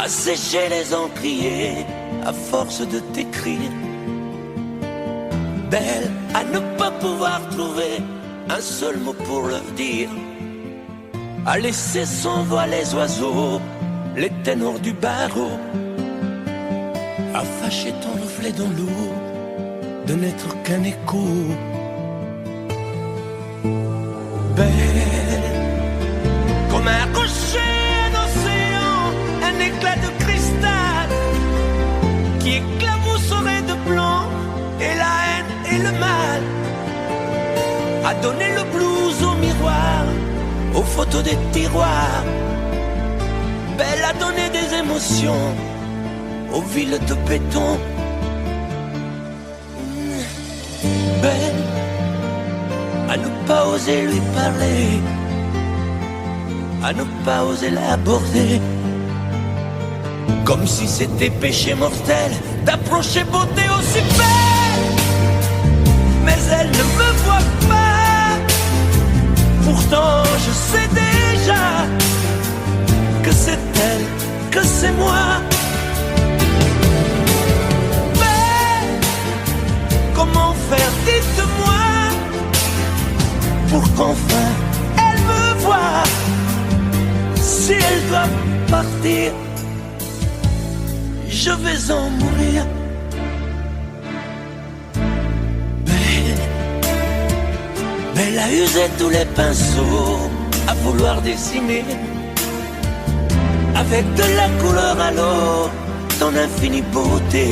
assécher les encriers à force de t'écrire. Belle à ne pas pouvoir trouver un seul mot pour leur dire, à laisser s'envoler les oiseaux, les ténors du barreau, à fâcher ton reflet dans l'eau, de n'être qu'un écho. Belle comme un rocher d'océan, un éclat de cristal qui éclabousserait de blanc et la haine et le mal, à donner le blues au miroir, aux photos des tiroirs. Belle à donner des émotions aux villes de béton. Belle à ne pas oser lui parler, à ne pas oser l'aborder, comme si c'était péché mortel d'approcher beauté aussi belle. Mais elle ne me voit pas, pourtant je sais déjà que c'est elle, que c'est moi. Mais comment faire, dites-moi, pour qu'enfin elle me voie. Si elle doit partir, je vais en mourir. Belle a usé tous les pinceaux à vouloir dessiner avec de la couleur à l'eau ton infinie beauté,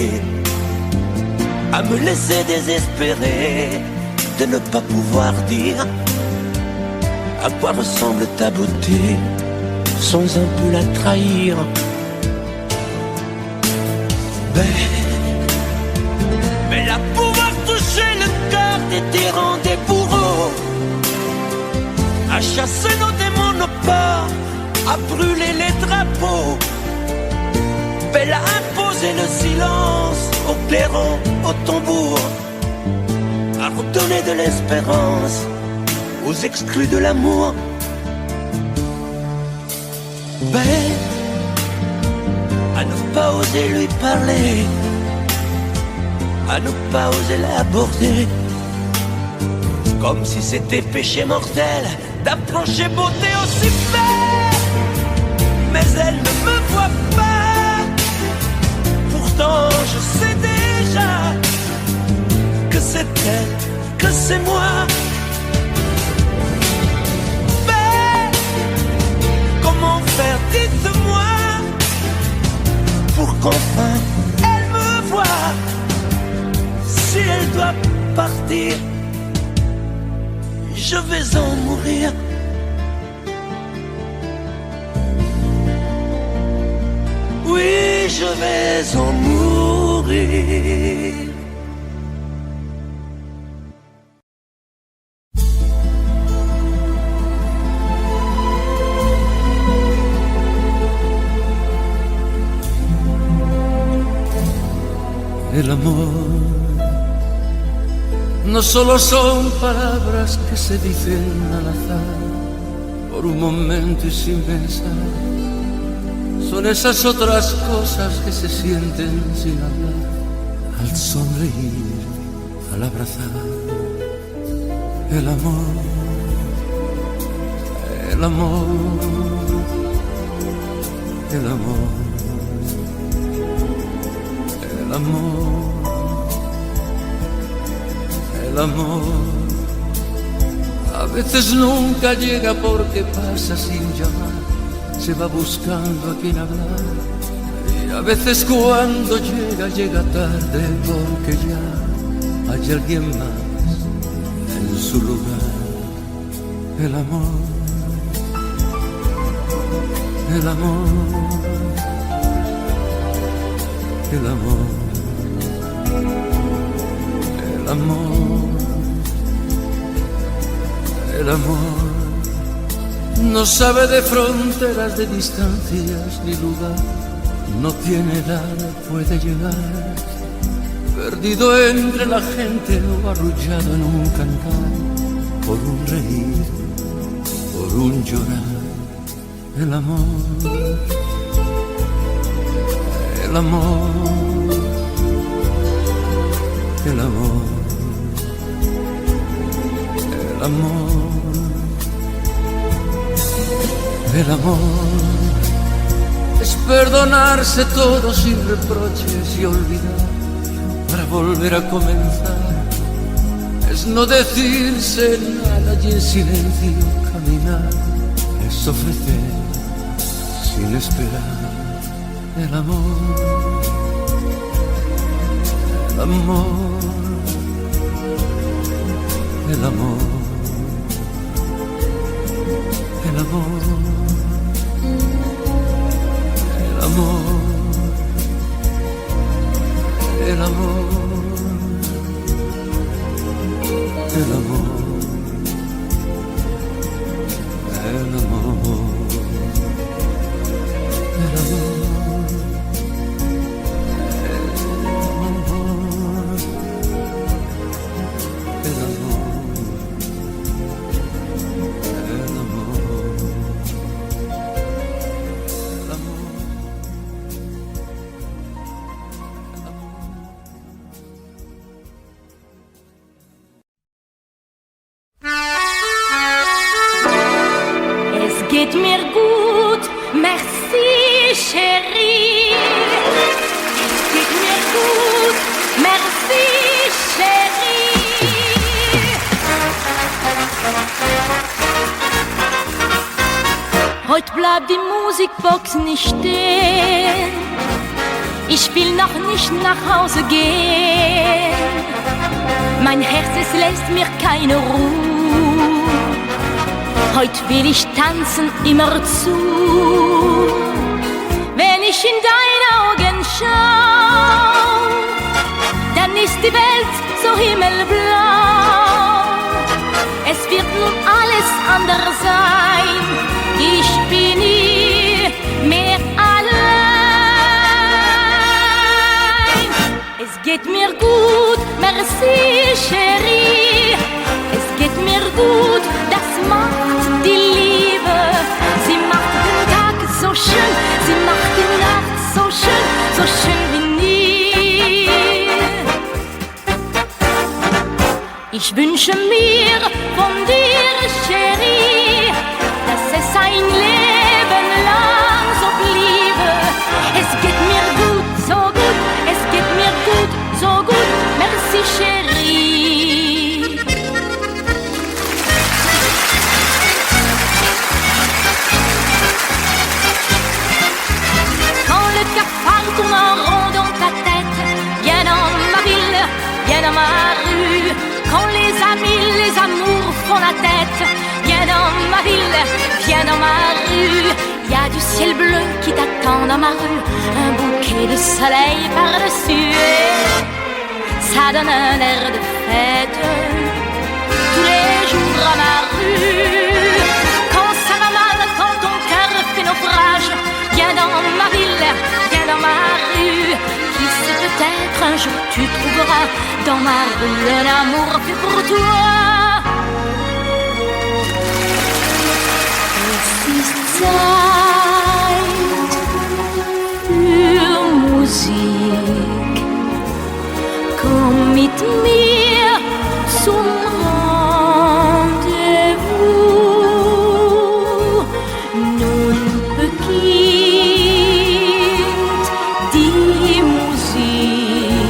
à me laisser désespérer de ne pas pouvoir dire à quoi ressemble ta beauté sans un peu la trahir. Belle à pouvoir toucher le cœur des tyrans, des bourreaux, à chasser nos démons, nos peurs, à brûler les drapeaux. Belle à imposer le silence au clairon, au tambour, à redonner de l'espérance aux exclus de l'amour. Belle à ne pas oser lui parler, à ne pas oser l'aborder, comme si c'était péché mortel d'approcher beauté aussi belle. Mais elle ne me voit pas, pourtant je sais déjà que c'est elle, que c'est moi. Belle, comment faire, dites-moi, pour qu'enfin elle me voie. Si elle doit partir, je vais en mourir. Oui, je vais en mourir. El amor no solo son palabras que se dicen al azar por un momento y sin pensar, son esas otras cosas que se sienten sin hablar, al sonreír, al abrazar. El amor, el amor, el amor, el amor. El amor a veces nunca llega porque pasa sin llamar, se va buscando a quien hablar, y a veces cuando llega, llega tarde porque ya hay alguien más en su lugar. El amor, el amor, el amor, el amor. El amor no sabe de fronteras, de distancias ni lugar, no tiene edad, puede llegar, perdido entre la gente o arrullado en un cantar, por un reír, por un llorar. El amor, el amor, el amor, el amor, el amor es perdonarse todo sin reproches y olvidar para volver a comenzar. Es no decirse nada y en silencio caminar. Es ofrecer sin esperar el amor, el amor, el amor, el amor, el amor, el amor. El amor, el amor, el amor, el amor, el amor, el amor. Geht mir gut, merci chérie. Es geht mir gut, merci chérie. Heute bleibt die Musikbox nicht stehen. Ich will noch nicht nach Hause gehen. Mein Herz, es lässt mir keine Ruhe. Heute will ich tanzen immerzu. Wenn ich in deine Augen schau, dann ist die Welt so himmelblau. Es wird nun alles anders sein. Ich bin nie mehr allein. Es geht mir gut, merci chérie. Es geht mir gut, das macht die Liebe. Sie macht den Tag so schön, sie macht die Nacht so schön wie nie. Ich wünsche mir von dir, chérie, dass es ein Leben lang so bliebe. Es geht mir gut, so gut, es geht mir gut, so gut, merci chérie. Quand le cafard tourne en rond dans ta tête, viens dans ma ville, viens dans ma rue. Quand les amis, les amours font la tête, viens dans ma ville, viens dans ma rue. Y a du ciel bleu qui t'attend dans ma rue, un bouquet de soleil par-dessus. Et ça donne un air de fête tous les jours à ma rue. Quand ça va mal, quand ton cœur fait naufrage, viens dans ma ville, viens dans ma rue. Qui sait, peut-être un jour tu trouveras dans ma rue un amour fait pour toi. Es ist Zeit für Musik. Komm mit mir zum Rendezvous. Nun beginnt die Musik.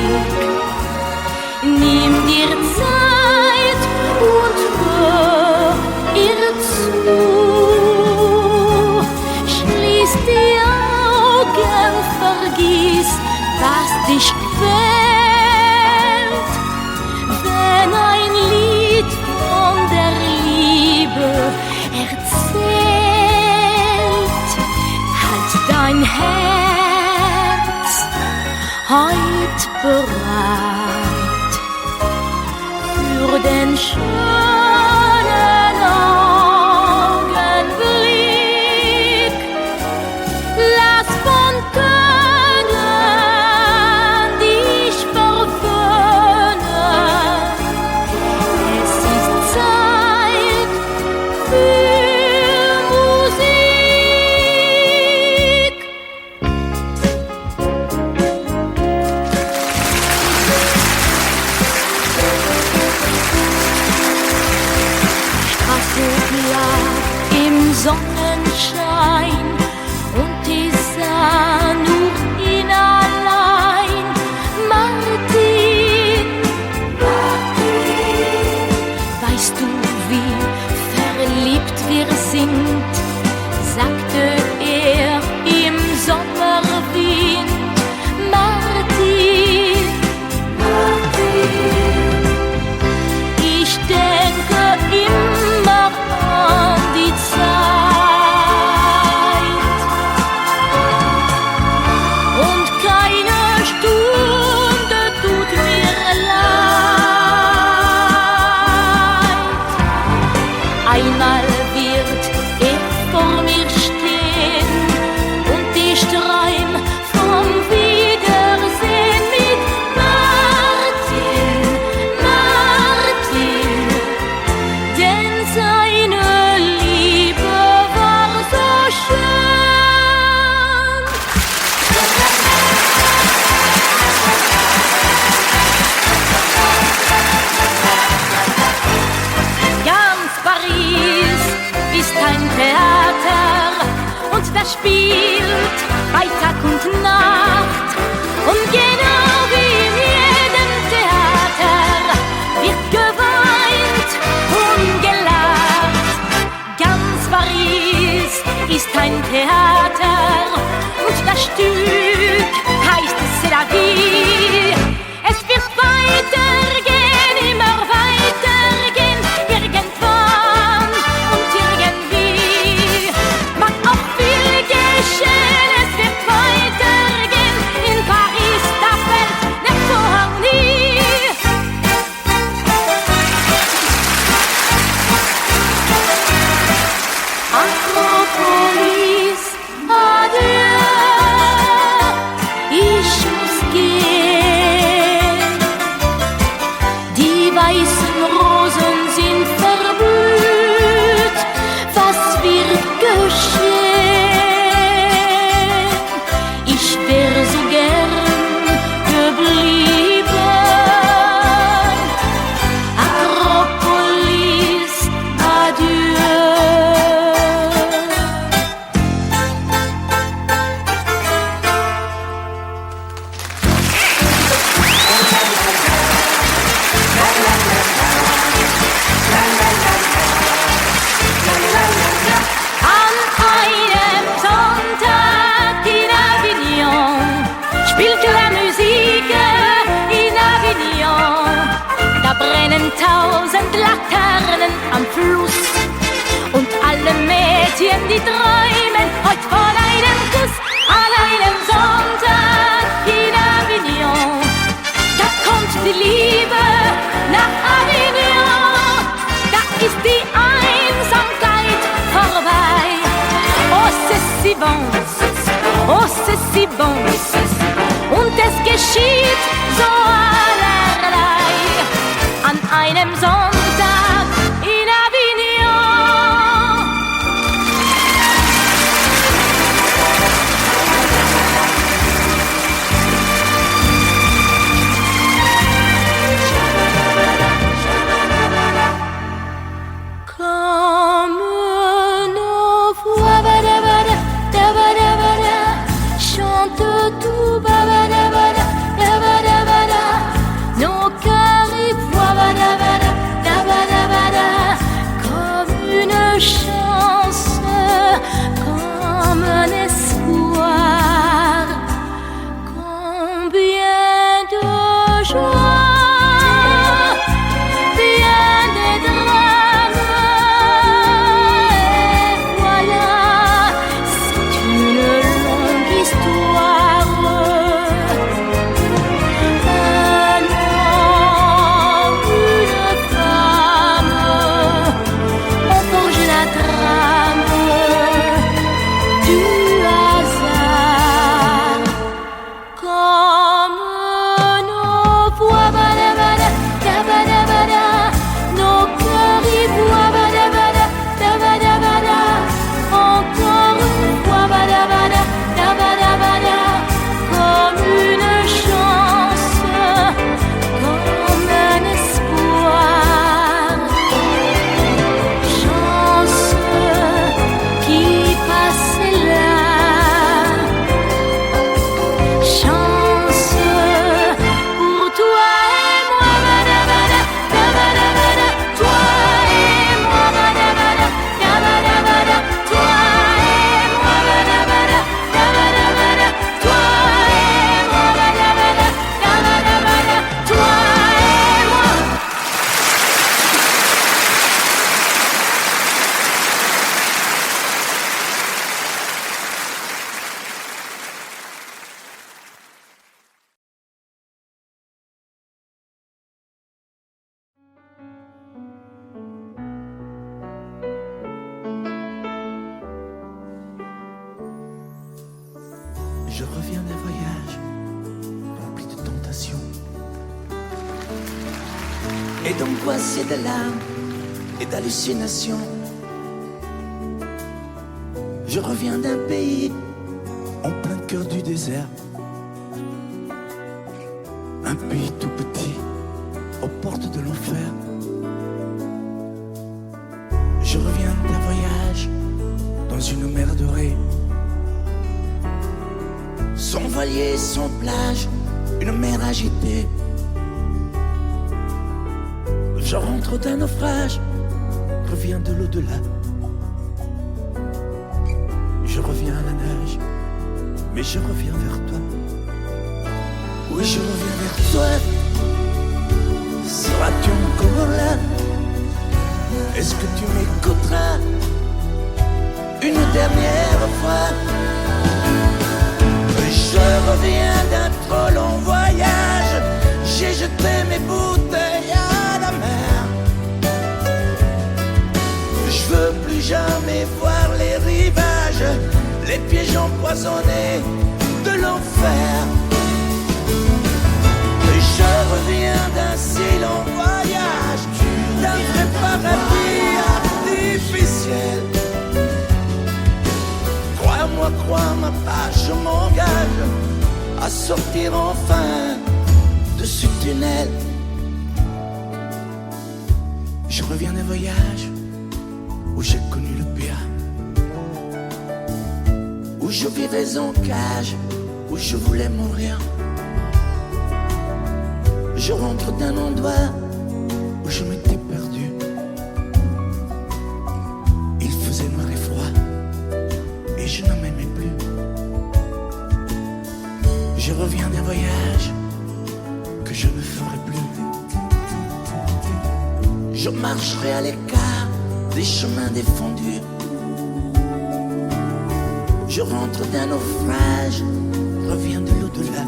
Nimm dir Zeit und hör ihr zu. Schließ die Augen, vergiss, was dich quält. Wenn ein Lied von der Liebe erzählt, halt dein Herz heut bereit für den schönen Augenblick. Lass von Tönen dich verwöhnen. Es ist Zeit für Musik. Sonnenschein und ich sah nur ihn allein. Martin, Martin, weißt du, wie verliebt wir sind, sagte er im Sommerwind. Martin, Martin, ich denke immer an die Zeit und keine Stunde tut mir leid. Einmal wird er vor mir stehen und ich träum vom Wiedersehen mit Martin, Martin, denn seine Liebe war so schön. Ganz Paris ist ein Theater und das spielt bei Tag und Nacht. Und genau wie in jedem Theater wird geweint und gelacht. Ganz Paris ist ein Theater und das Stück heißt C'est la vie. Es wird weitergehen, immer weitergehen, irgendwann und irgendwie. Mag auch viel geschehen, es wird weitergehen. In Paris, da fällt ne Vorhang nie. Akropolis, adieu, ich muss gehen. Die weißen Rosen sind verblüht, was wird geschehen? Ich wär so gern geblieben. Akropolis, adieu. An einem Sonntag in Avignon spielt la Musik in Avignon. Da brennen 1000 Laternen am Fluss und alle Mädchen, die träumen heut von einem Kuss. An einem Sonntag in Avignon, da kommt die Liebe nach Avignon. Da ist die Einsamkeit vorbei. Oh, c'est si bon, oh, c'est si bon. Und es geschieht so allerlei an einem Sonntag in Avignon. Comme nos voix, badabada, dabadabada, chante tout, babadabada, dabada. Je reviens d'un voyage rempli de tentations et d'angoisse et de larmes et d'hallucinations. Je reviens d'un pays en plein cœur du désert, un pays tout petit aux portes de l'enfer. Je reviens d'un voyage dans une mer dorée, sans voilier, sans plage, une mer agitée. Je rentre d'un naufrage, reviens de l'au-delà. Je reviens à la nage, mais je reviens vers toi. Oui, je reviens vers toi. Seras-tu encore là? Est-ce que tu m'écouteras une dernière fois? Je reviens d'un trop long voyage. J'ai jeté mes bouteilles à la mer. Je veux plus jamais voir les rivages, les pièges empoisonnés de l'enfer. Je reviens d'un si long voyage, d'un vrai paradis artificiel. Crois-moi, crois-moi pas, je m'engage à sortir enfin de ce tunnel. Je reviens d'un voyage où j'ai connu le pire, où je vivais en cage, où je voulais mourir. Je rentre d'un endroit où je m'étais perdu. Il faisait noir et froid et je ne m'aimais plus. Je reviens d'un voyage que je ne ferai plus. Je marcherai à l'écart des chemins défendus. Je rentre d'un naufrage, reviens de l'au-delà.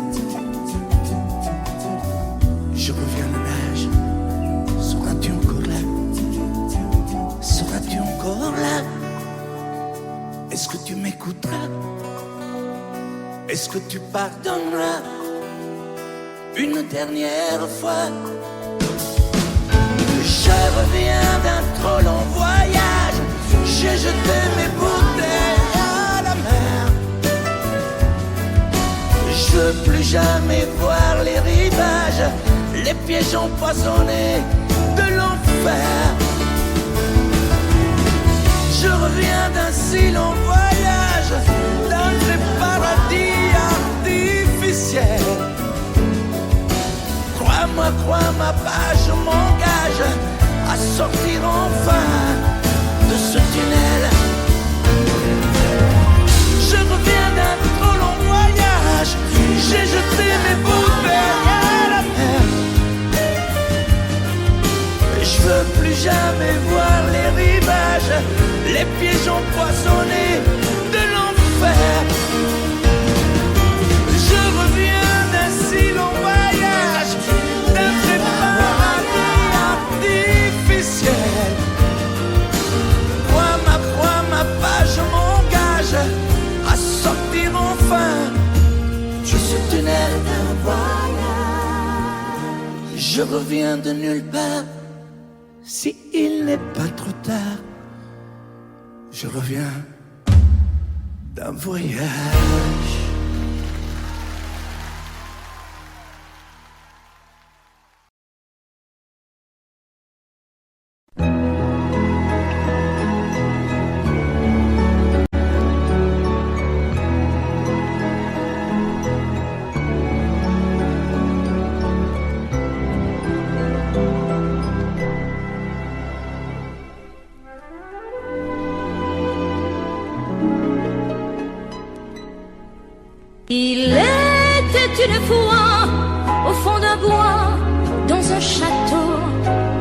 Je reviens à la nage. Seras-tu encore là? Seras-tu encore là? Est-ce que tu m'écouteras? Est-ce que tu pardonneras une dernière fois? Je reviens d'un trop long voyage. J'ai jeté mes bouteilles à la mer. Je veux plus jamais voir les rivages, les pièges empoisonnés de l'enfer. Je reviens d'un si long voyage, d'un vrai paradis artificiel. Crois-moi, crois-moi pas, je m'engage à sortir enfin de ce tunnel. Je reviens d'un trop long voyage, j'ai jeté mes bouteilles à la mer. Je veux plus jamais voir les rivages, les pièges empoisonnés de l'enfer. Je reviens d'un si long voyage, d'un vrai paradis artificiel. Crois-moi pas, je m'engage à sortir enfin de ce tunnel d'un voyage. Je reviens de nulle part. Si il n'est pas trop tard, je reviens d'un voyage. Il était une fois au fond d'un bois, dans un château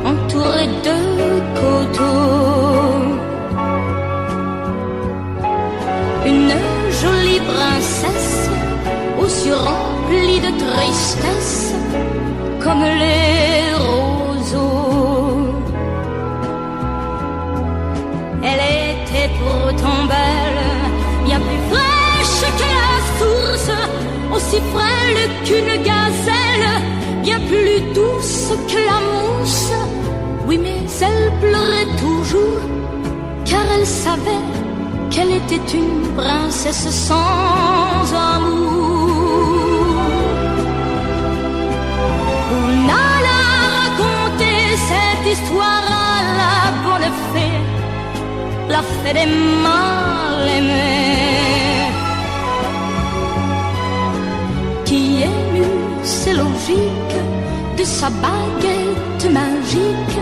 entouré de coteaux, une jolie princesse aux yeux remplis de tristesse comme les roseaux. Elle était pourtant belle, bien plus fraîche que la source aussi frêle qu'une gazelle, bien plus douce que la mousse. Oui, mais elle pleurait toujours, car elle savait qu'elle était une princesse sans amour. On alla raconter cette histoire à la bonne fée, la fée des mal aimés, qui émut, c'est logique, de sa baguette magique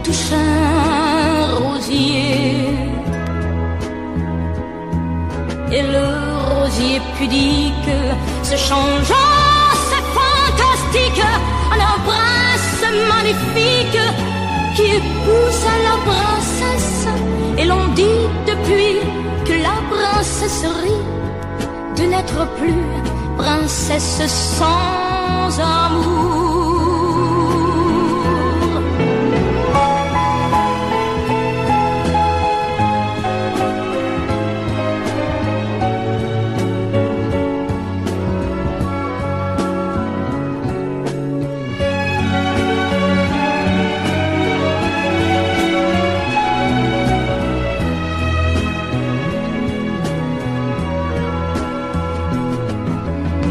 touche un rosier. Et le rosier pudique se changeant, c'est fantastique, en un prince magnifique qui épouse la princesse. Et l'on dit depuis que la princesse rit de n'être plus princesse sans amour.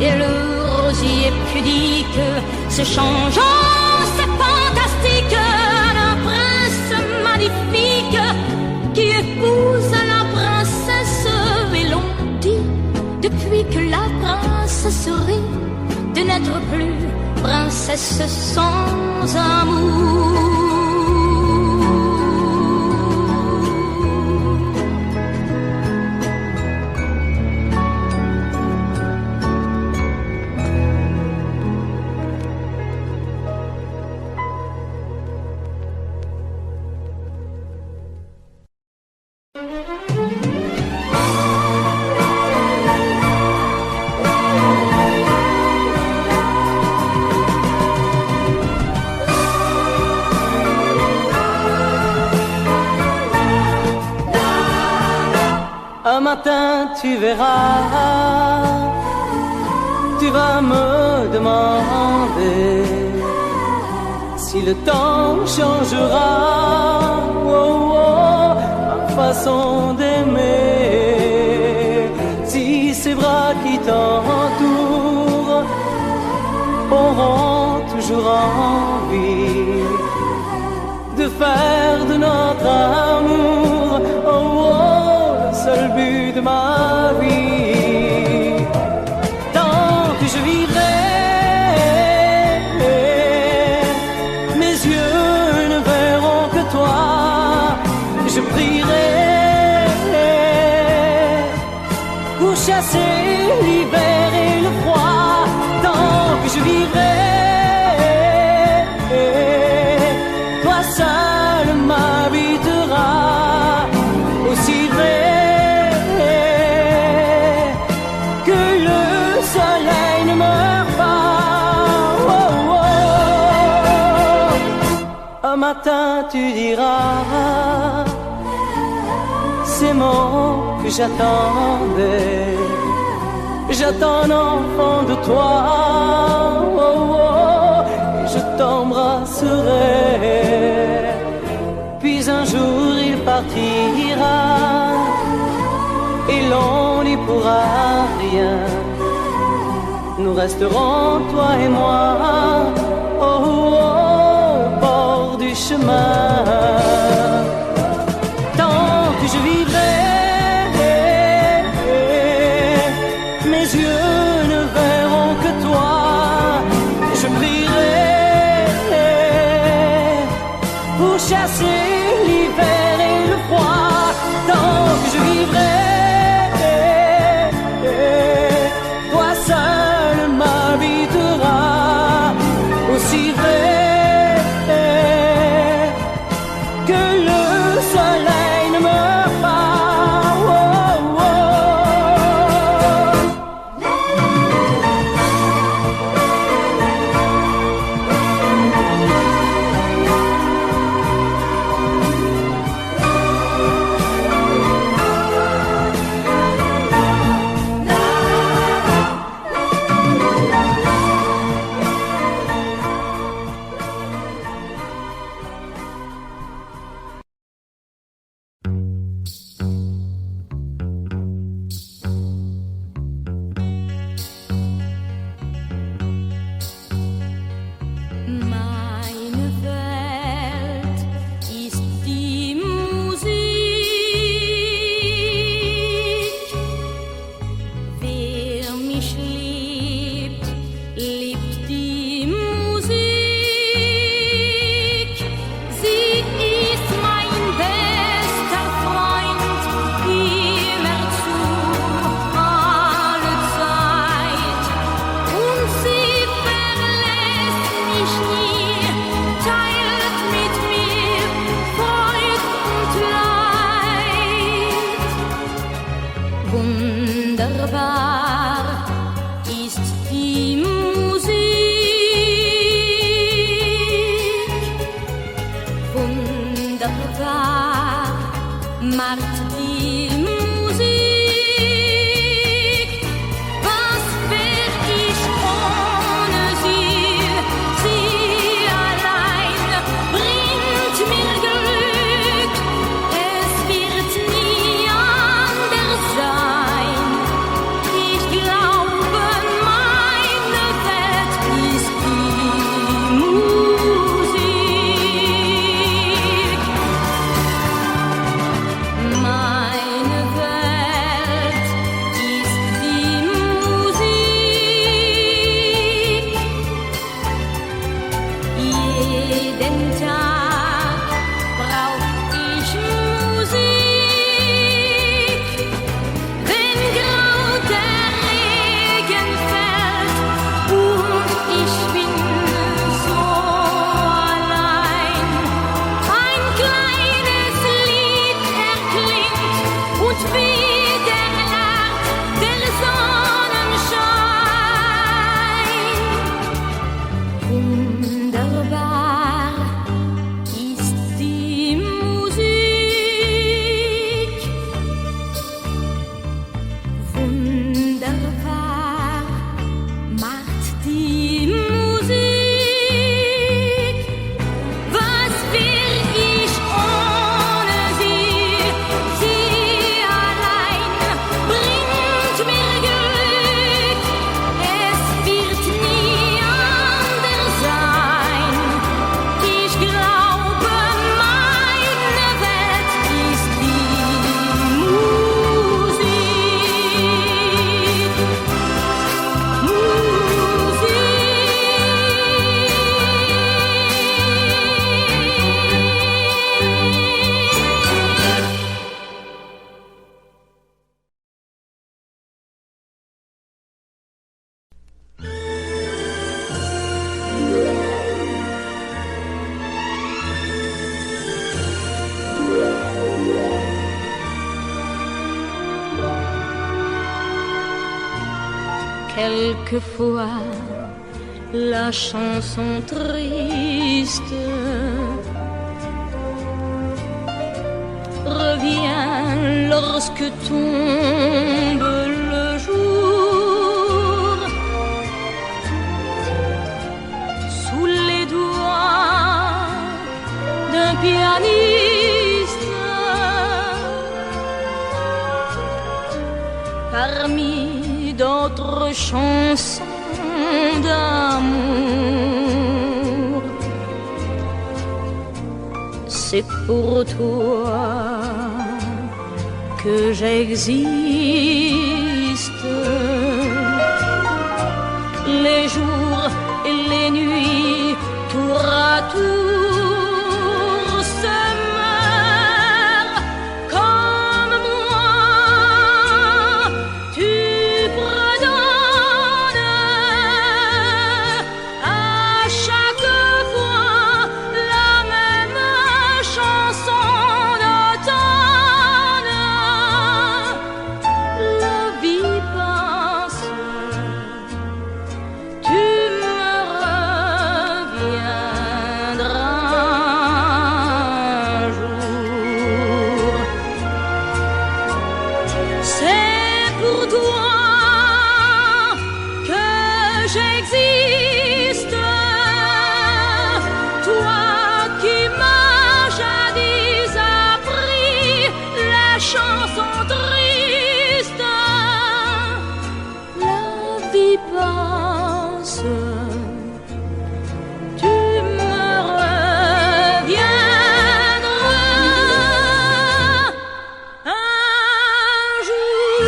Et le rosier pudique se changeant, c'est fantastique, un prince magnifique qui épouse la princesse. Et l'on dit depuis que la princesse rit de n'être plus princesse sans amour. Un matin tu verras, tu vas me demander si le temps changera ma façon d'aimer, si ces bras qui t'entourent auront toujours envie de faire de notre amour le seul but de ma vie. Tant que je vivrai, mes yeux ne verront que toi. Je prierai pour chasser l'hiver et le froid. Tant que je vivrai, toi seul m'habiteras. Aussi vrai que le soleil ne meurt pas. Un matin tu diras ces mots que j'attendais. J'attends un enfant de toi, et je t'embrasserai. Puis un jour il partira, et l'on n'y pourra rien. Nous resterons, toi et moi, au bord du chemin. Tant que je vivrai, mes yeux ne verront que toi. Je prierai pour chasser l'hiver et le froid. Tant que je vivrai, toi seul m'habiteras. Aussi vrai que le Wunderbar ist die Musik, wunderbar macht die Musik. Was wär ich ohne sie? Sie allein bringt mir Glück. Es wird nie anders sein. Ich glaube, meine Welt ist die Musik. Meine Welt ist die Musik. Jeden Tag brauch ich Musik. Wenn grau der Regen fällt und ich bin so allein, ein kleines Lied erklingt und wieder lacht der Sonnenschein. Wunderbar ist die Musik. Wunderbar macht die Musik. Was wär ich ohne sie? Sie allein bringt mir Glück. Es wird nie anders sein. Ich glaube, meine Welt ist die Musik. Quelquefois, la chanson triste revient lorsque tombe le jour. Sous les doigts d'un pianiste, parmi d'autres chansons d'amour. C'est pour toi que j'existe. Les jours et les nuits, tour à tour, se meurent comme moi. Tu redonnes à chaque fois la même chanson d'automne. La vie passe, tu me reviendras un jour. C'est pour toi que j'existe, toi qui m'as jadis appris la chanson triste. La vie passe, tu me reviendras un jour.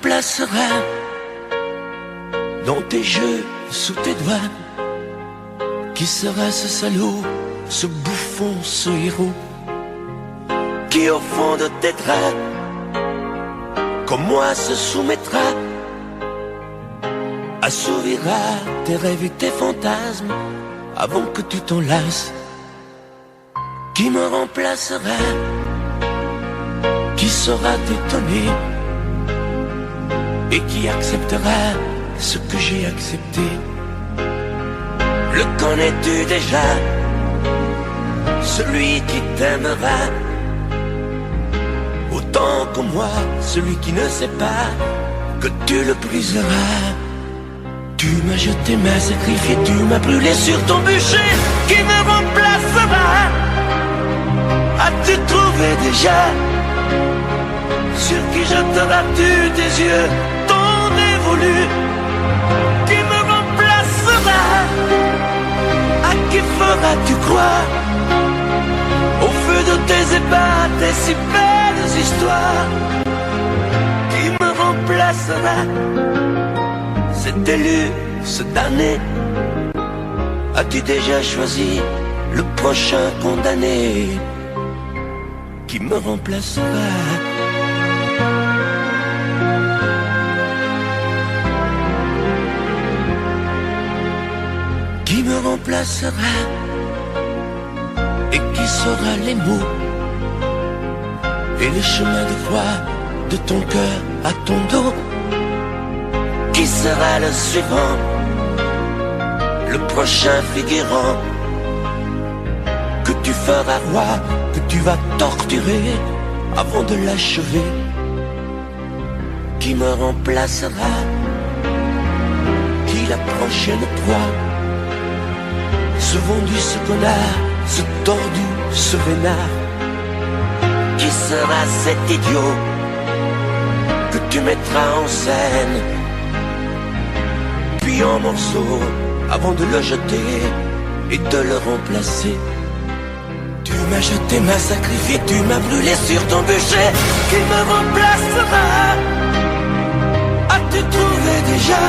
remplacera dans tes jeux, sous tes doigts? Qui sera ce salaud, ce bouffon, ce héros, qui au fond de tes draps, comme moi, se soumettra, assouvira tes rêves et tes fantasmes avant que tu t'en lasses? Qui me remplacera, qui saura t'étonner et qui acceptera ce que j'ai accepté? Le connais-tu déjà, celui qui t'aimera autant que moi, celui qui ne sait pas que tu le briseras? Tu m'as jeté, m'as sacrifié, tu m'as brûlé sur ton bûcher. Qui me remplacera? As-tu trouvé déjà sur qui jetteras-tu tes yeux, ton évolu? Qui me remplacera? À qui feras-tu croire au feu de tes ébats, tes si belles histoires? Qui me remplacera? Cet élu, ce damné, as-tu déjà choisi le prochain condamné? Qui me remplacera? Qui me remplacera? Et qui saura les mots et les chemins de croix de ton cœur à ton dos? Qui sera le suivant, le prochain figurant que tu feras roi, que tu vas torturer avant de l'achever? Qui me remplacera? Qui la prochaine proie? Ce vendu, ce connard, ce tordu, ce vénard? Qui sera cet idiot que tu mettras en scène, puis en morceaux, avant de le jeter et de le remplacer? Tu m'as jeté, m'as sacrifié, tu m'as brûlé sur ton bûcher. Qui me remplacera? As-tu trouvé déjà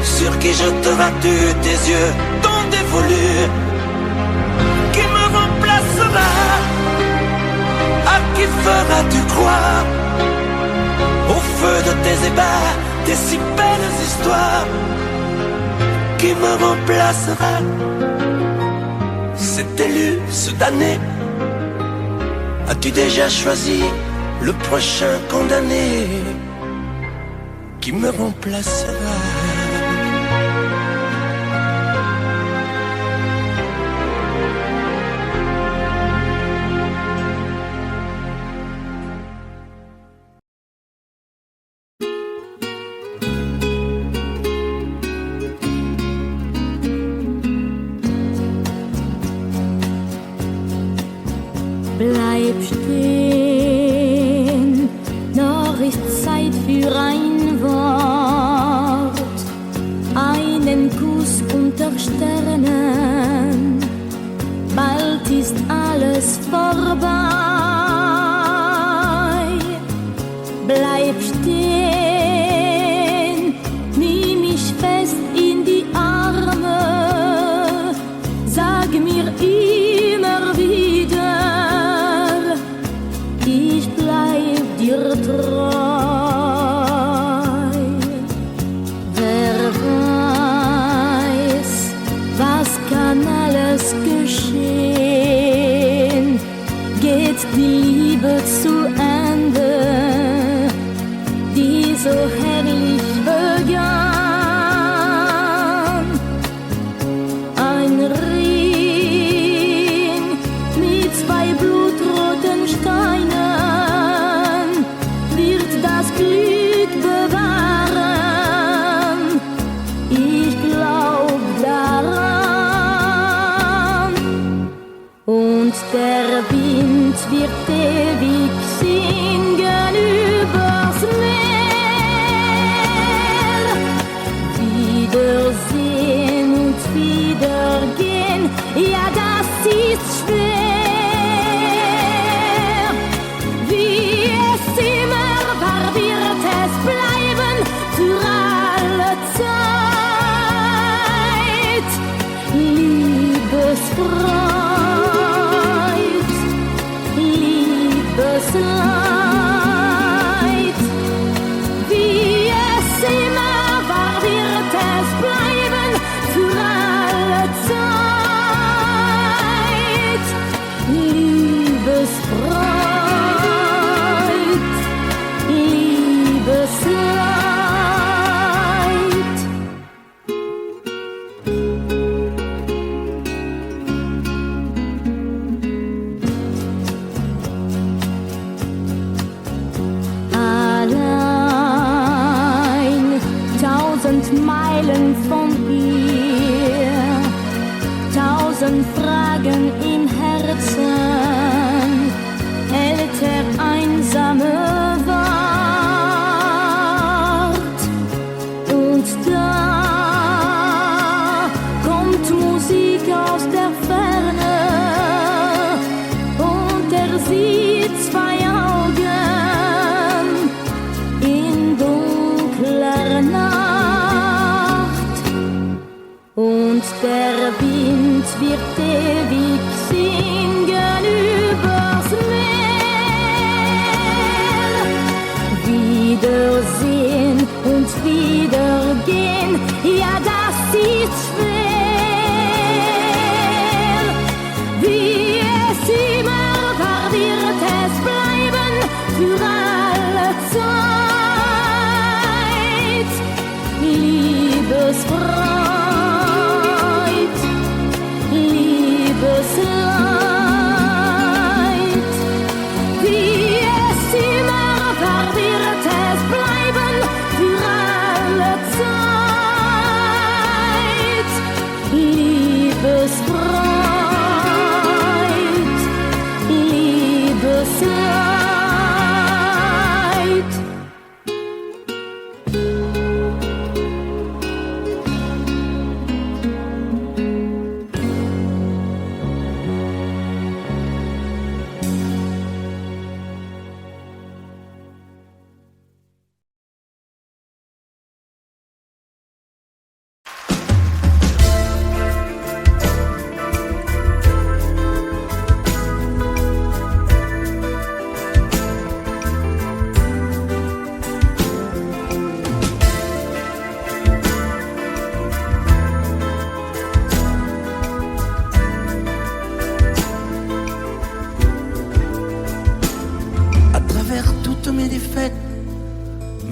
sur qui jetteras-tu tes yeux, ton dévolu? Qui me remplacera? À qui feras-tu croire au feu de tes ébats, tes si belles histoires? Qui me remplacera? Cet élu, ce damné, as-tu déjà choisi le prochain condamné? Qui me remplacera? Bleib stehen, noch ist Zeit für ein Wort, einen Kuss unter Sternen, bald ist alles vorbei. Bleib stehen, nimm mich fest in die Arme, sag mir immer wieder, ich bleib dir treu. Wer weiß, was kann alles geschehen? Geht die Liebe zu Ende, die so herrlich begann? Ein Ring mit zwei blutroten Steinen wird das Glück bewahren. Ich glaub daran. Und der Wind wird ewig singen übers Meer. Wiedersehen und wiedergehen, ja, das ist schwer. Wie es immer war, wird Herzen hält der einsame Wart. Und da kommt Musik aus der Ferne und sieht zwei Augen in dunkler Nacht. Und der Wind wird ewig singen übers Meer. Wiedersehen und wiedergehen, ja, das ist schwer. Wie es immer war, wird es bleiben für alle Zeit. Liebesfreud, Liebesleid. Wie es immer war, wird es bleiben für alle Zeit. Liebesfreud, Liebesleid.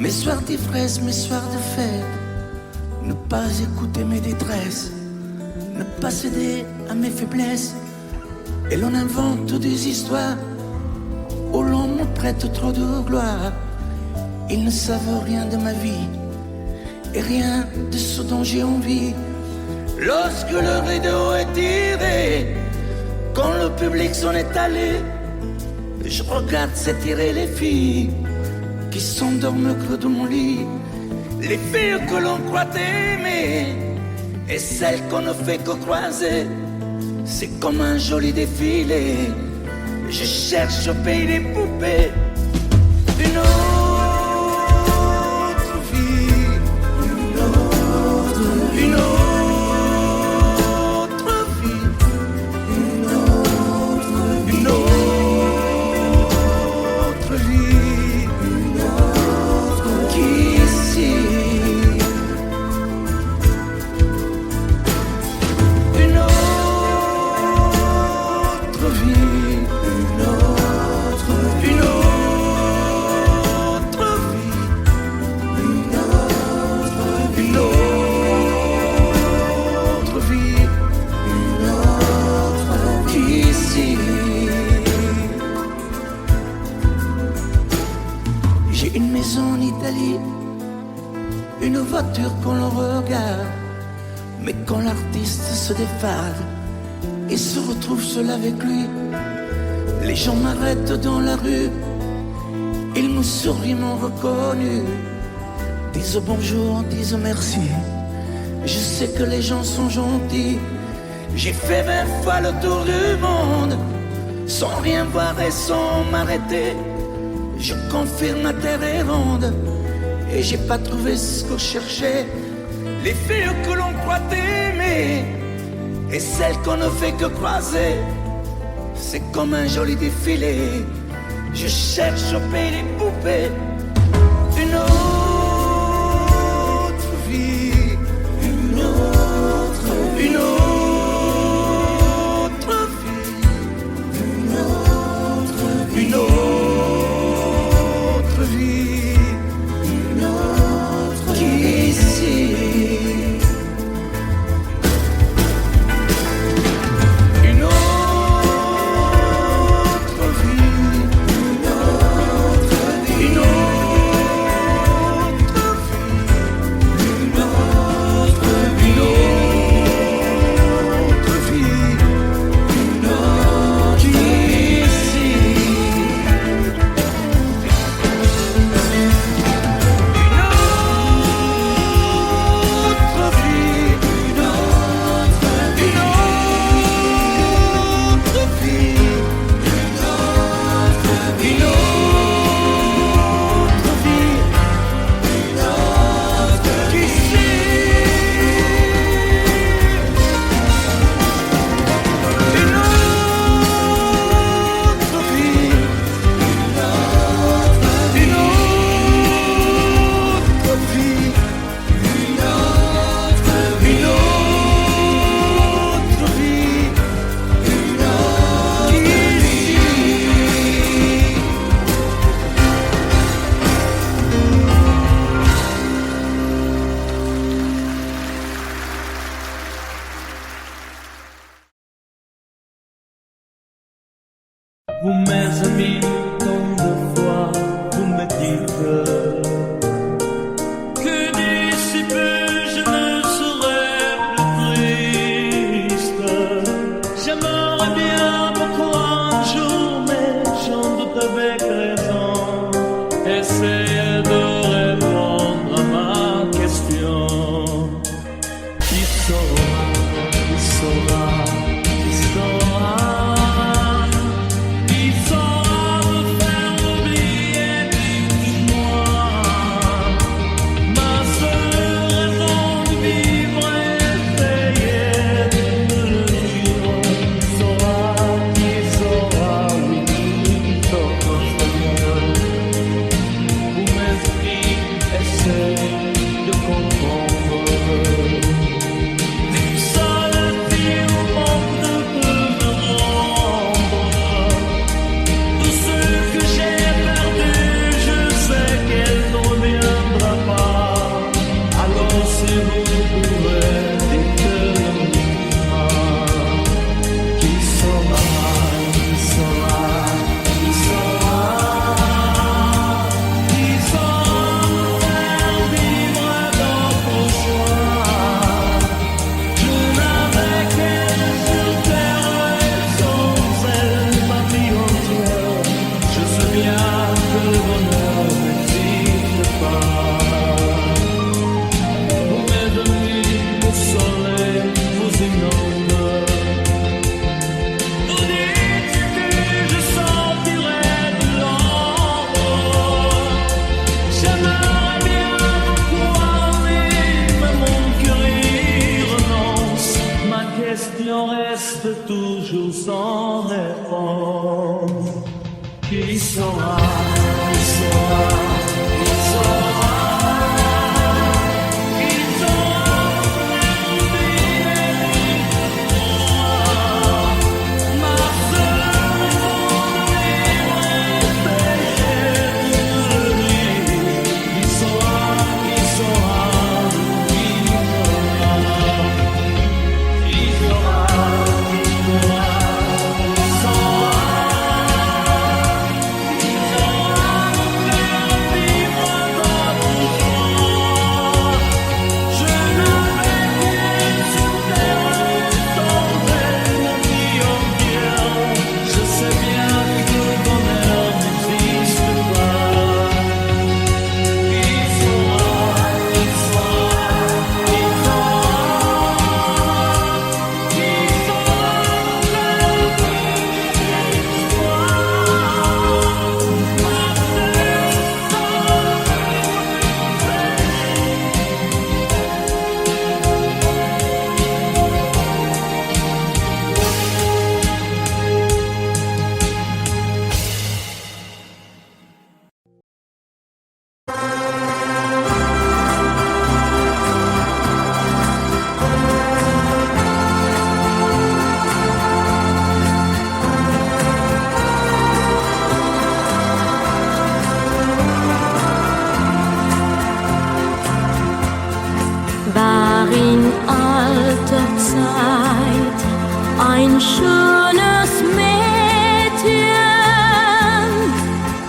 Mes soirs d'ivresse, mes soirs de fête, ne pas écouter mes détresses, ne pas céder à mes faiblesses. Et l'on invente des histoires où l'on me prête trop de gloire. Ils ne savent rien de ma vie et rien de ce dont j'ai envie. Lorsque le rideau est tiré, quand le public s'en est allé, je regarde s'étirer les filles qui s'endorment au creux de mon lit. Les filles que l'on croit aimer et celles qu'on ne fait que croiser. C'est comme un joli défilé. Je cherche au pays des poupées une autre vie, une autre vie, une autre vie, une autre vie, une autre vie, une autre qu'ici. Une autre vie, une autre vie, une autre vie, une autre vie, une autre qu'ici. J'ai une maison en Italie, une voiture qu'on le regarde, mais quand l'artiste se défale et se retrouve seul avec lui, les gens m'arrêtent dans la rue, ils me sourient, m'ont reconnu, disent bonjour, disent merci. Je sais que les gens sont gentils. J'ai fait 20 fois le tour du monde sans rien voir et sans m'arrêter. Je confirme, la terre est ronde et j'ai pas trouvé ce que je cherchais. Les filles que l'on croit aimer et celles qu'on ne fait que croiser. C'est comme un joli défilé. Je cherche au pays des poupées une autre vie, une autre vie, une autre vie, une autre vie, une autre vie, une autre qu'ici. Une autre vie, une autre vie, une autre vie, une autre vie, une autre Vous mes amis, tant de fois vous me dites que d'ici peu je ne serai plus triste. J'aimerais bien beaucoup un jour, mais j'en doute avec raison. Essayez de répondre à ma question. Qui saura, qui saura, qui saura, qui saura me faire oublier dites-moi. Ma seule raison de vivre est essayer de me le dire. Qui saura, oui, vous mes amis, essayez de comprendre. Une seule fille au monde peut me rendre. Tout ce que j'ai perdu, je sais qu'elle ne reviendra pas. Alors si vous pouvez, dites-le-moi. Qui saura, qui saura, qui saura, qui saura faire vivre d'autres choix. Je n'avais qu'elle sur terre et sans elle ma vie entière. Je sais bien que le bonheur n'existe pas. Vous mes amis, le soleil vous inonde. Vous dites que je sortirai de l'ombre. J'aimerais bien pouvoir vivre, mais mon cœur y renonce. Ma question reste toujours sans réponse. Qui saura, qui saura, qui saura, qui saura faire oublier dites-moi. Ma seule raison de vivre est essayer de me le dire. Qui saura, qui saura, qui saura, qui saura, qui saura, qui saura. Ein schönes Mädchen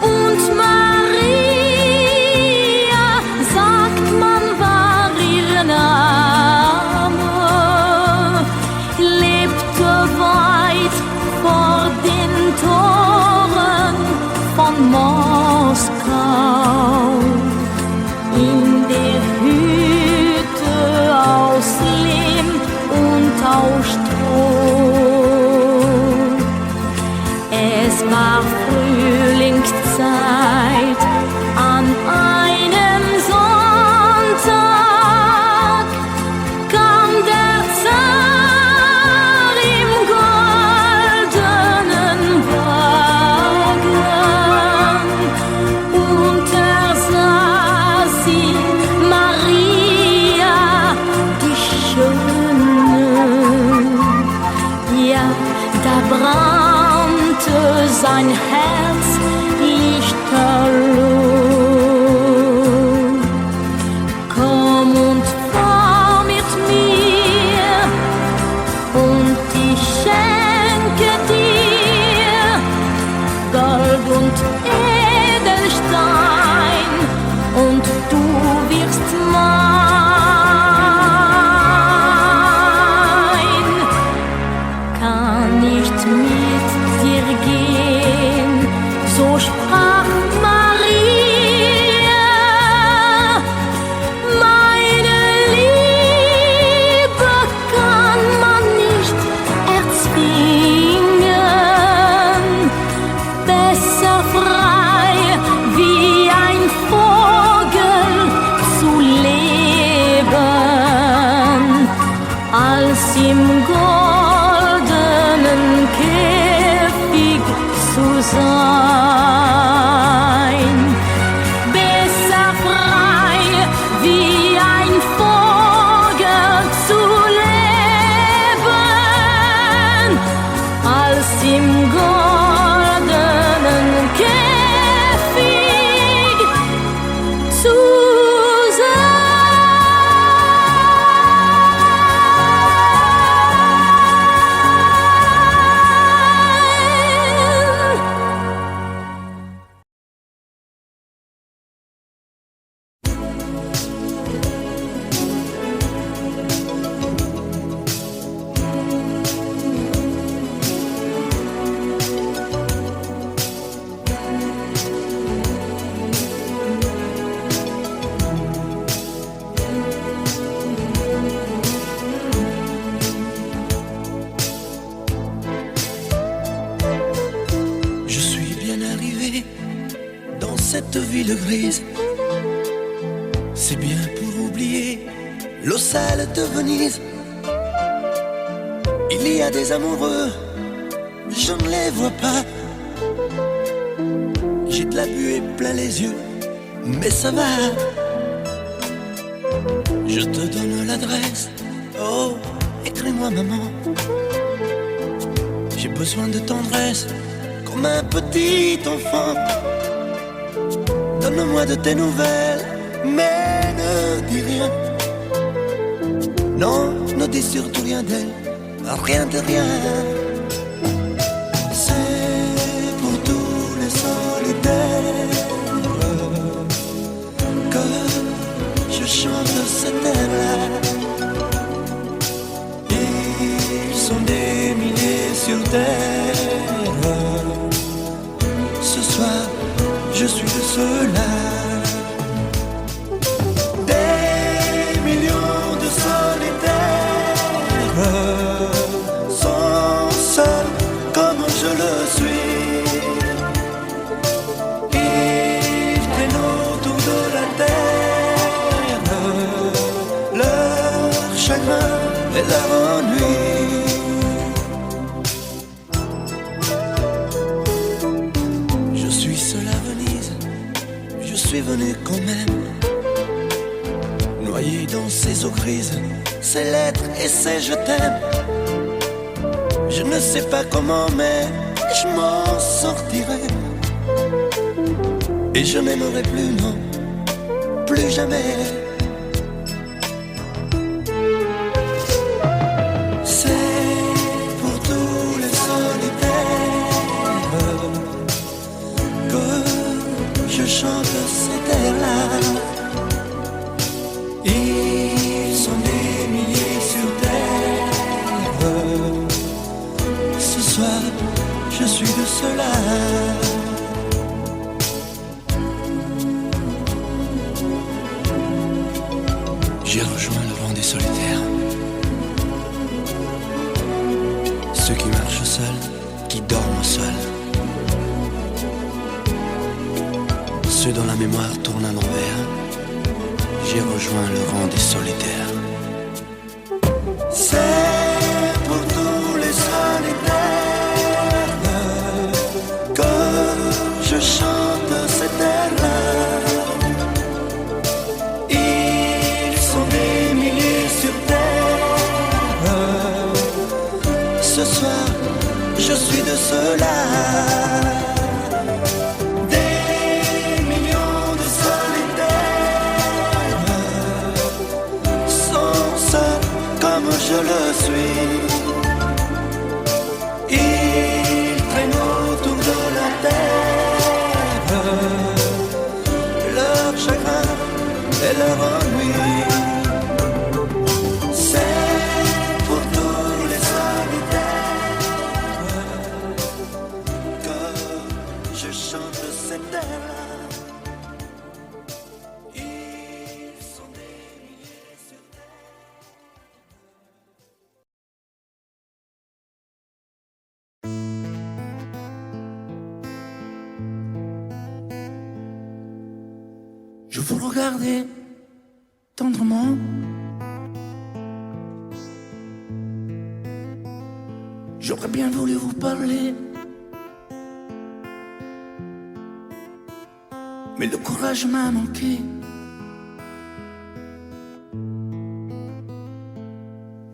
und Maria, sagt man, war ihr Name, lebte weit vor den Toren von Moskau, in der Hütte aus Lehm und aus Stroh. Es war Frühlingszeit an einem Sonntag, kam der Zar im goldenen Wagen und sah sie, Maria, die Schöne. Ja, da brannte sein Herz lichterloh. Komm und fahr mit mir und ich schenke dir und Edelstein und du wirst mein. Kann nicht mit dir gehen, so sprach Maria. Meine Liebe kann man nicht erzwingen, besser frei wie ein Vogel zu leben, als im goldenen Käfig zu sein. Besser frei wie ein Vogel zu leben, als im goldenen Käfig zu Je suis bien arrivé dans cette ville grise. C'est bien pour oublier l'eau sale de Venise. Il y a des amoureux, je ne les vois pas. J'ai de la buée plein les yeux, mais ça va. Je te donne l'adresse, oh, écris-moi maman. J'ai besoin de tendresse, comme un petit enfant. Donne-moi de tes nouvelles, mais ne dis rien. Non, ne dis surtout rien d'elle, rien de rien. C'est pour tous les solitaires que je chante cet air-là. Ils sont des milliers sur terre. Ce soir, je suis de ceux-là. Des millions de solitaires sont seuls comme je le suis. Ils traînent autour de la terre leur chagrin et leur ennui. Je suis venu quand même, noyé dans ces eaux grises, ces lettres et ces je t'aime. Je ne sais pas comment, mais je m'en sortirai. Et je n'aimerai plus, non, plus jamais. C'est pour tous les solitaires que je chante cet air-là. Ils sont des milliers sur terre. Ce soir, je suis de ceux-là. J'ai rejoint le rang des solitaires. Ceux qui marchent seuls, qui dorment seuls. Ceux dont la mémoire tourne à l'envers. J'ai rejoint le rang des solitaires. C'est pour tous les solitaires que je chante cet air-là. Ils sont des milliers sur terre. Ce soir, je suis de ceux-là. Je le suis. Ils traînent autour de la terre je chante cet air-là. Ils sont des milliers sur terre. Je vous regardais tendrement. J'aurais bien voulu vous parler, mais le courage m'a manqué.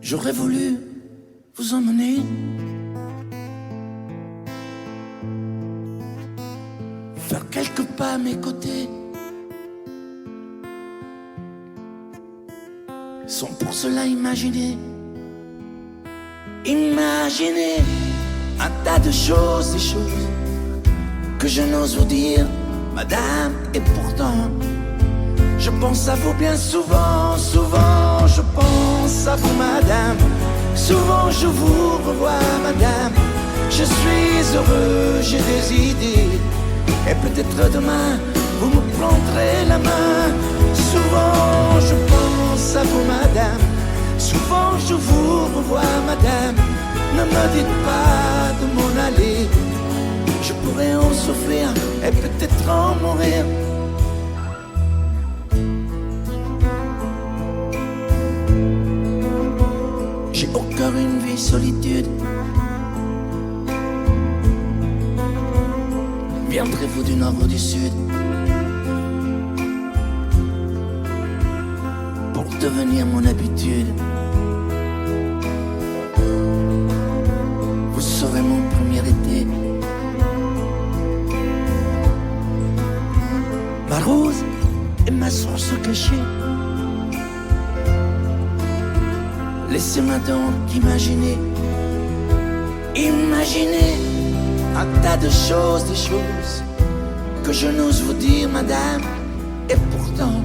J'aurais voulu vous emmener faire quelques pas à mes côtés, sans pour cela imaginer un tas de choses, des choses que je n'ose vous dire, madame, et pourtant je pense à vous bien souvent, souvent je pense à vous, madame. Souvent je vous revois, madame. Je suis heureux, j'ai des idées, et peut-être demain vous me prendrez la main. Souvent je pense à vous, madame. Souvent je vous revois, madame. Ne me dites pas de m'en aller. Je pourrais en souffrir et peut-être en mourir. J'ai au cœur une vie solitude. Viendrez-vous du nord ou du sud pour devenir mon habitude? Vous serez mon premier été, ma rose et ma source cachée. Laissez-moi donc imaginer, imaginer un tas de choses, des choses que je n'ose vous dire, madame. Et pourtant,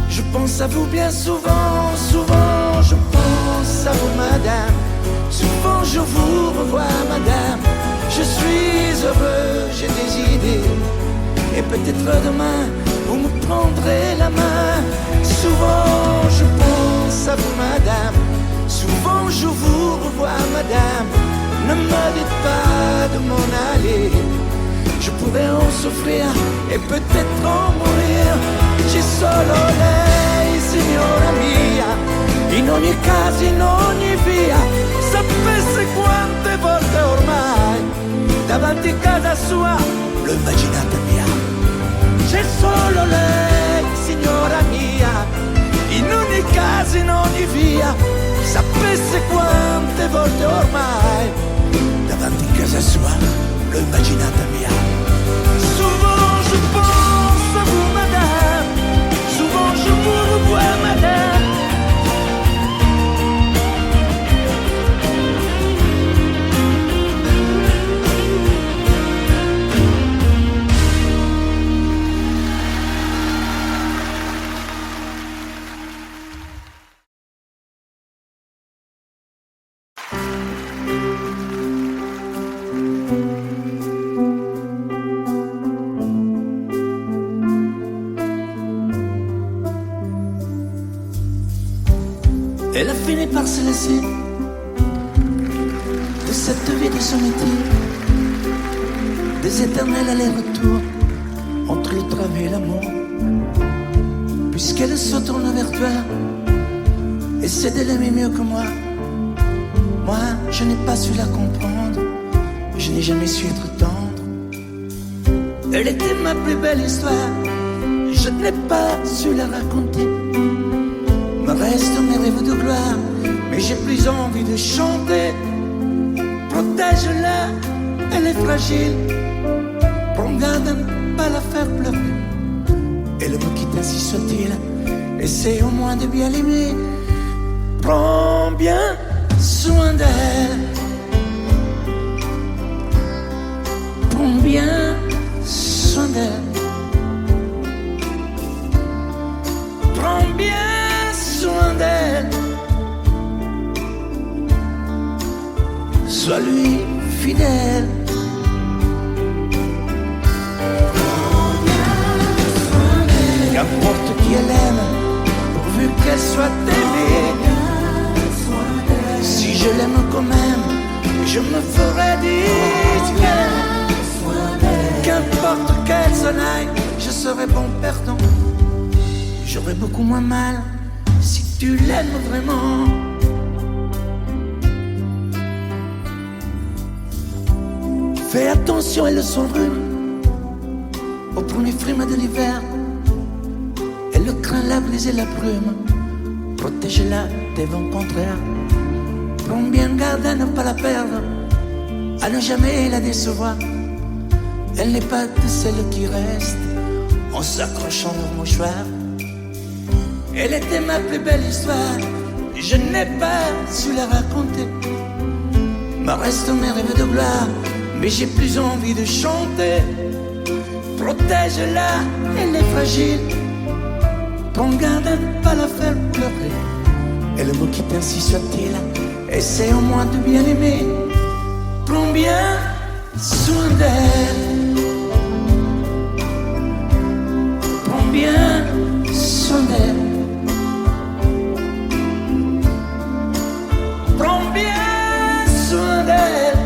je pense à vous bien souvent, souvent je pense à vous, madame. Souvent je vous revois, madame. Je suis heureux, j'ai des idées, et peut-être demain vous me prendrez la main. Souvent je pense à vous, madame. Souvent je vous revois, madame. Ne me dites pas de m'en aller. Je pourrais en souffrir et peut-être en mourir. Ci solo lei, signora mia, in ogni caso, in ogni via. Sapesse quante volte ormai davanti a casa sua l'ho immaginata mia. C'è solo lei, signora mia, in ogni caso, in ogni via. Sapesse quante volte ormai davanti a casa sua l'ho immaginata mia. Souvent je pense à vous, madame. Souvent je vous revois, madame. Elle a fini par se laisser de cette vie de son métier, des éternels allers-retours entre le travail et l'amour. Puisqu'elle se tourne vers toi, essaie de l'aimer mieux que moi. Moi, je n'ai pas su la comprendre, je n'ai jamais su être tendre. Elle était ma plus belle histoire, je n'ai pas su la raconter. Me restent mes rêves de gloire, mais j'ai plus envie de chanter. Protège-la, elle est fragile. Prends garde à ne pas la faire pleurer. Elle me quitte ainsi soit-il, essaie au moins de bien l'aimer. Prends bien soin d'elle. Prends bien soin d'elle. Prends bien soin d'elle. Sois lui fidèle. s'en aille, je serai bon perdant. J'aurai beaucoup moins mal si tu l'aimes vraiment. Fais attention, elle s'enrhume au premier frime de l'hiver. Elle craint la brise et la brume. Protège-la des vents contraires. Prends bien garde à ne pas la perdre, à ne jamais la décevoir. Elle n'est pas de celles qui restent en s'accrochant leur mouchoir. Elle était ma plus belle histoire, je n'ai pas su la raconter. Me restent mes rêves de gloire, mais j'ai plus envie de chanter. Protège-la, elle est fragile. Prends garde à ne pas la faire pleurer. Et le mot qui ainsi soit-il, essaie au moins de bien aimer. Prends bien soin d'elle. Prends bien soin d'elle. Prends bien soin d'elle.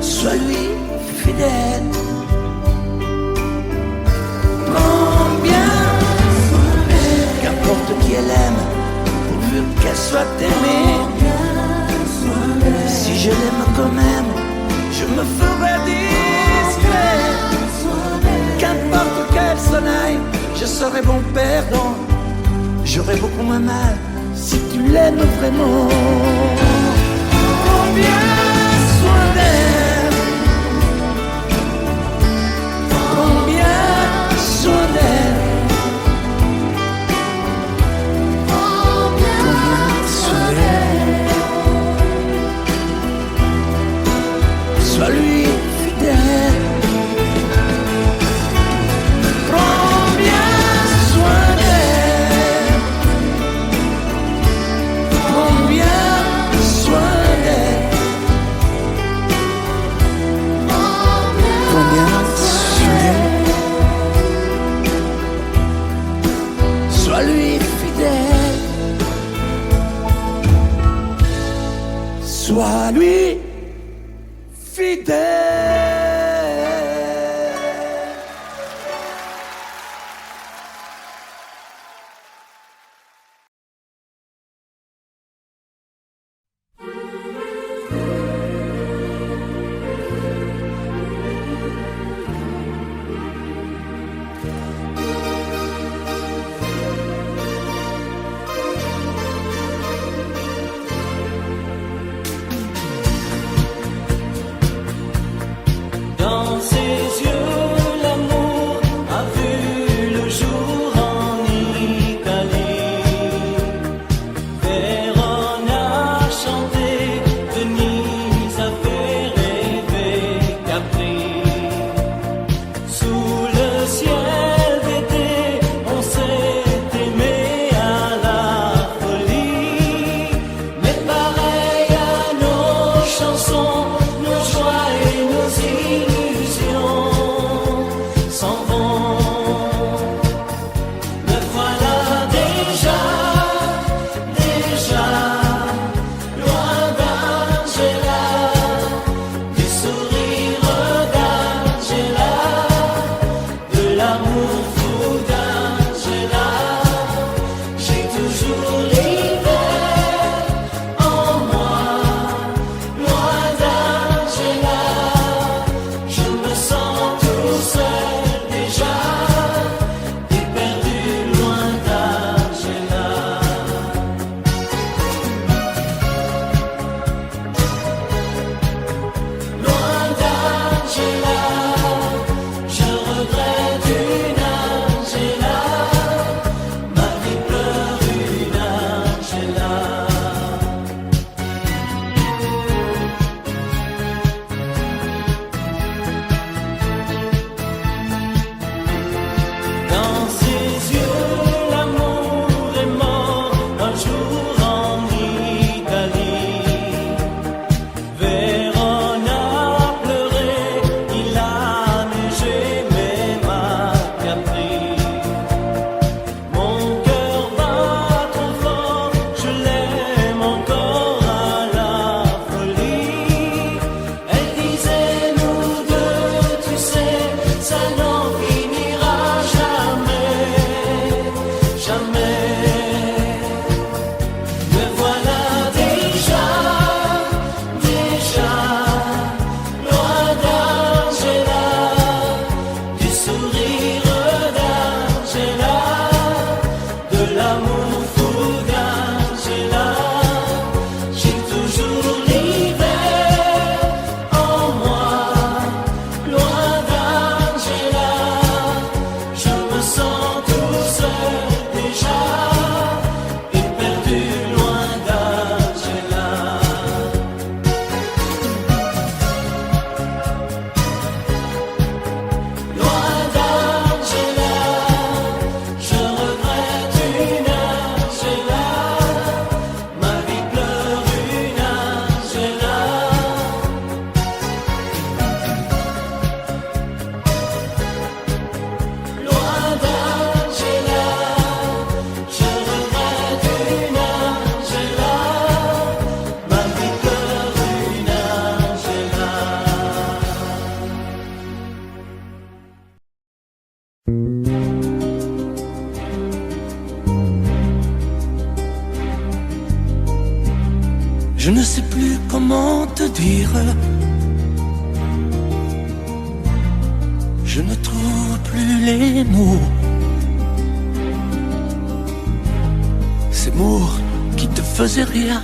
Sois lui fidèle. Prends bien soin d'elle. Qu'importe qui elle aime, pourvu qu'elle soit aimée. Si je l'aime quand même, je me ferai discret. Qu'importe qu'elle s'en aille, je serai bon perdant. J'aurai beaucoup moins mal si tu l'aimes vraiment. Prends bien soin d'elle. Prends bien soin d'elle. Prends bien soin d'elle. Sois lui fidèle. Prends bien soin d'elle. Prends bien soin d'elle. Prends bien soin d'elle. Sois lui fidèle. Sois lui fidèle. Je ne sais plus comment te dire. Je ne trouve plus les mots. Ces mots qui te faisaient rien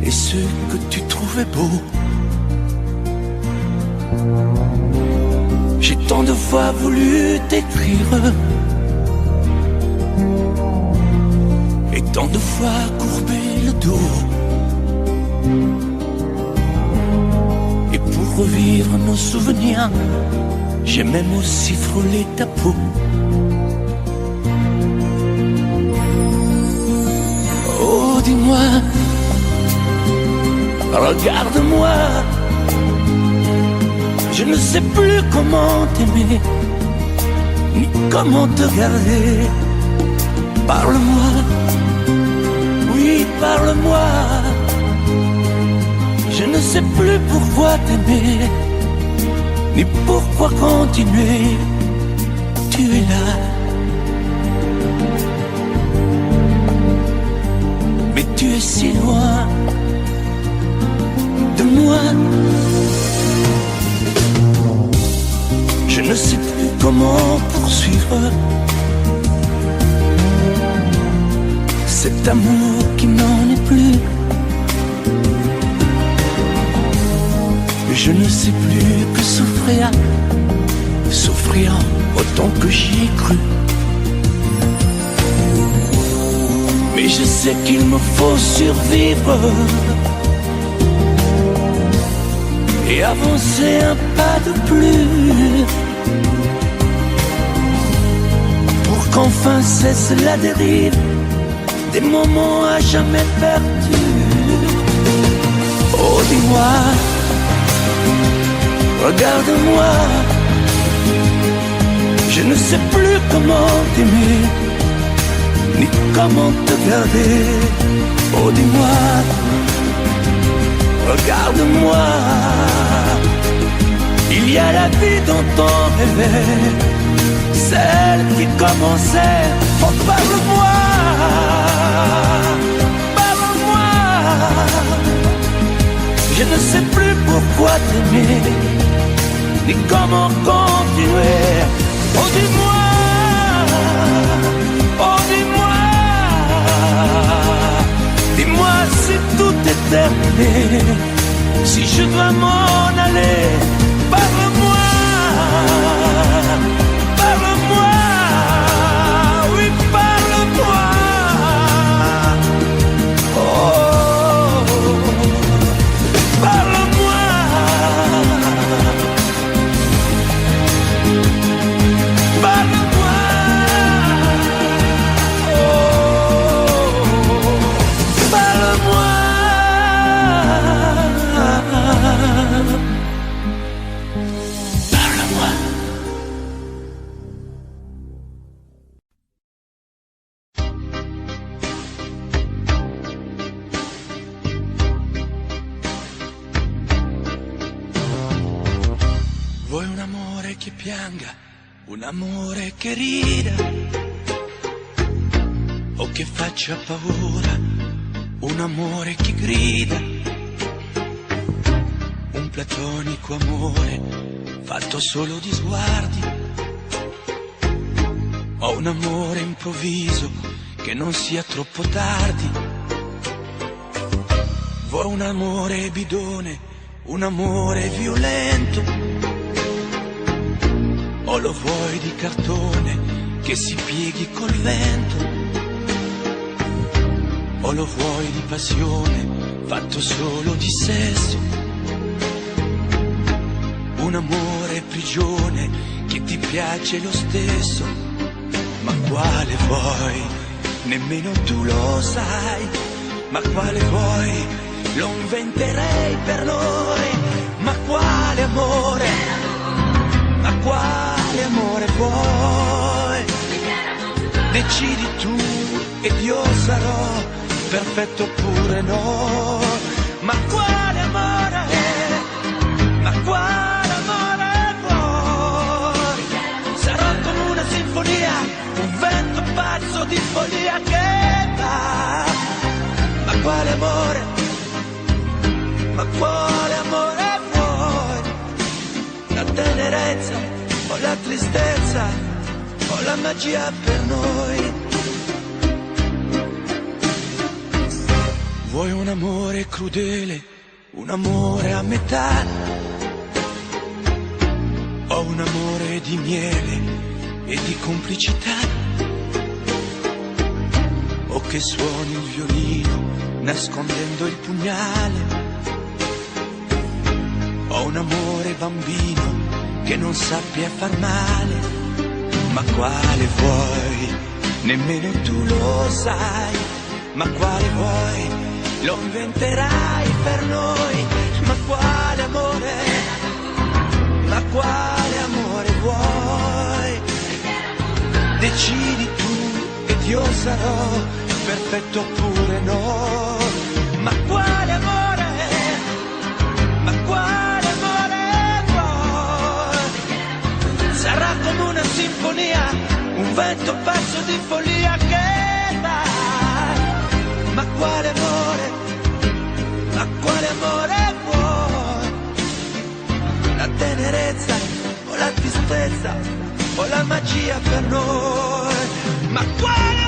et ceux que tu trouvais beaux. J'ai tant de fois voulu t'écrire et tant de fois courbé le dos. Et pour revivre nos souvenirs, j'ai même aussi frôlé ta peau. Oh, dis-moi, regarde-moi. Je ne sais plus comment t'aimer, ni comment te garder. Parle-moi, oui, parle-moi. Je ne sais plus pourquoi t'aimer, ni pourquoi continuer. Tu es là, mais tu es si loin de moi. Je ne sais plus comment poursuivre cet amour qui n'en est plus. Je ne sais plus que souffrir, souffrir autant que j'y ai cru. Mais je sais qu'il me faut survivre et avancer un pas de plus pour qu'enfin cesse la dérive des moments à jamais perdus. Oh, dis-moi, regarde-moi. Je ne sais plus comment t'aimer, ni comment te garder. Oh, dis-moi, regarde-moi. Il y a la vie dont on rêvait, celle qui commençait. Oh, parle-moi, parle-moi. Je ne sais plus pourquoi t'aimer, ni comment continuer. Oh, dis-moi, oh, dis-moi. Dis-moi si tout est terminé, si je dois m'en aller. Parle-moi, parle-moi, oui, parle-moi. Oh, parle-moi. Parle-moi. Oh, parle-moi. Vuoi un amore che pianga, un amore che rida, o che faccia paura, un amore che grida, un platonico amore fatto solo di sguardi, o un amore improvviso che non sia troppo tardi. Vuoi un amore bidone, un amore violento, o lo vuoi di cartone che si pieghi col vento, o lo vuoi di passione fatto solo di sesso, un amore prigione che ti piace lo stesso. Ma quale vuoi? Nemmeno tu lo sai. Ma quale vuoi? Lo inventerei per noi. Ma quale amore? Ma quale amore vuoi? Decidi tu ed io sarò perfetto oppure no. Ma quale amore? Ma quale amore vuoi? Sarò come una sinfonia, un vento pazzo di follia che va. Ma quale amore? tristezza o la magia per noi. Vuoi un amore crudele, un amore a metà, o un amore di miele e di complicità, o che suoni il violino nascondendo il pugnale, o un amore bambino che non sappia far male. Ma quale vuoi? Nemmeno tu lo sai. Ma quale vuoi? Lo inventerai per noi. Ma quale amore? Ma quale amore vuoi? Decidi tu ed io sarò perfetto oppure no. Ma quale amore? Ma quale amore vuoi? Sarà come una sinfonia, un vento pazzo di follia che dà. Ma quale amore? Ma quale amore vuoi? La tenerezza o la tristezza o la magia per noi? Ma quale